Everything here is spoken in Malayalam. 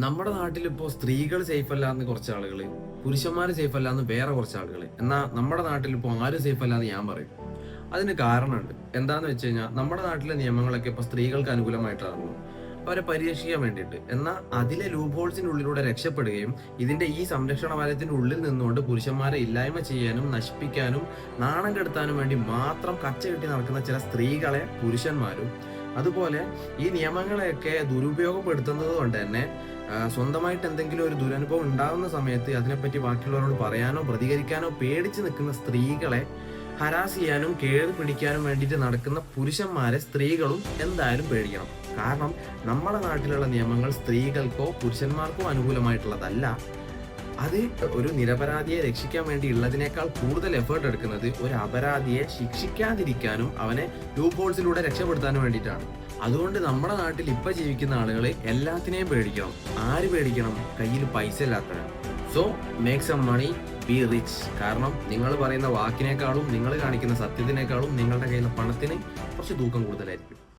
നമ്മുടെ നാട്ടിലിപ്പോൾ സ്ത്രീകൾ സേഫ് അല്ല എന്ന് കുറച്ച് ആളുകൾ, പുരുഷന്മാർ സേഫ് അല്ല എന്ന് വേറെ കുറച്ച് ആളുകൾ. എന്നാൽ നമ്മുടെ നാട്ടിലിപ്പോൾ ആരും സേഫ് അല്ല എന്ന് ഞാൻ പറയും. അതിന് കാരണമുണ്ട്. എന്താന്ന് വെച്ച് കഴിഞ്ഞാൽ നമ്മുടെ നാട്ടിലെ നിയമങ്ങളൊക്കെ ഇപ്പോൾ സ്ത്രീകൾക്ക് അനുകൂലമായിട്ടാണ് അവരെ പരിരക്ഷിക്കാൻ വേണ്ടിയിട്ട്. എന്നാൽ അതിലെ ലൂപ്പ് ഹോൾസിന്റെ ഉള്ളിലൂടെ രക്ഷപ്പെടുകയും ഇതിന്റെ ഈ സംരക്ഷണ വലയത്തിന്റെ ഉള്ളിൽ നിന്നുകൊണ്ട് പുരുഷന്മാരെ ഇല്ലായ്മ ചെയ്യാനും നശിപ്പിക്കാനും നാണം കെടുത്താനും വേണ്ടി മാത്രം കച്ച കെട്ടി നടക്കുന്ന ചില സ്ത്രീകളെ പുരുഷന്മാരും, അതുപോലെ ഈ നിയമങ്ങളെയൊക്കെ ദുരുപയോഗപ്പെടുത്തുന്നത് കൊണ്ട് തന്നെ സ്വന്തമായിട്ട് എന്തെങ്കിലും ഒരു ദുരനുഭവം ഉണ്ടാകുന്ന സമയത്ത് അതിനെപ്പറ്റി ബാക്കിയുള്ളവരോട് പറയാനോ പ്രതികരിക്കാനോ പേടിച്ച് നിൽക്കുന്ന സ്ത്രീകളെ ഹരാസ് ചെയ്യാനും കേറി പിടിക്കാനും വേണ്ടിയിട്ട് നടക്കുന്ന പുരുഷന്മാരെ സ്ത്രീകളും എന്തായാലും പേടിക്കണം. കാരണം നമ്മുടെ നാട്ടിലുള്ള നിയമങ്ങൾ സ്ത്രീകൾക്കോ പുരുഷന്മാർക്കോ അനുകൂലമായിട്ടുള്ളതല്ല. അത് ഒരു നിരപരാധിയെ രക്ഷിക്കാൻ വേണ്ടി ഉള്ളതിനേക്കാൾ കൂടുതൽ എഫേർട്ട് എടുക്കുന്നത് ഒരു അപരാധിയെ ശിക്ഷിക്കാതിരിക്കാനും അവനെ ലൂപ്പ് ഹോൾസിലൂടെ രക്ഷപ്പെടുത്താനും വേണ്ടിയിട്ടാണ്. അതുകൊണ്ട് നമ്മുടെ നാട്ടിൽ ഇപ്പൊ ജീവിക്കുന്ന ആളുകൾ എല്ലാത്തിനെയും പേടിക്കണം. ആര് പേടിക്കണം? കയ്യിൽ പൈസ ഇല്ലാത്തവരാണ്. So make some money, be rich. കാരണം നിങ്ങൾ പറയുന്ന വാക്കിനേക്കാളും നിങ്ങൾ കാണിക്കുന്ന സത്യത്തിനേക്കാളും നിങ്ങളുടെ കയ്യിലെ പണത്തിന് കുറച്ച് തൂക്കം കൂടുതലായിരിക്കും.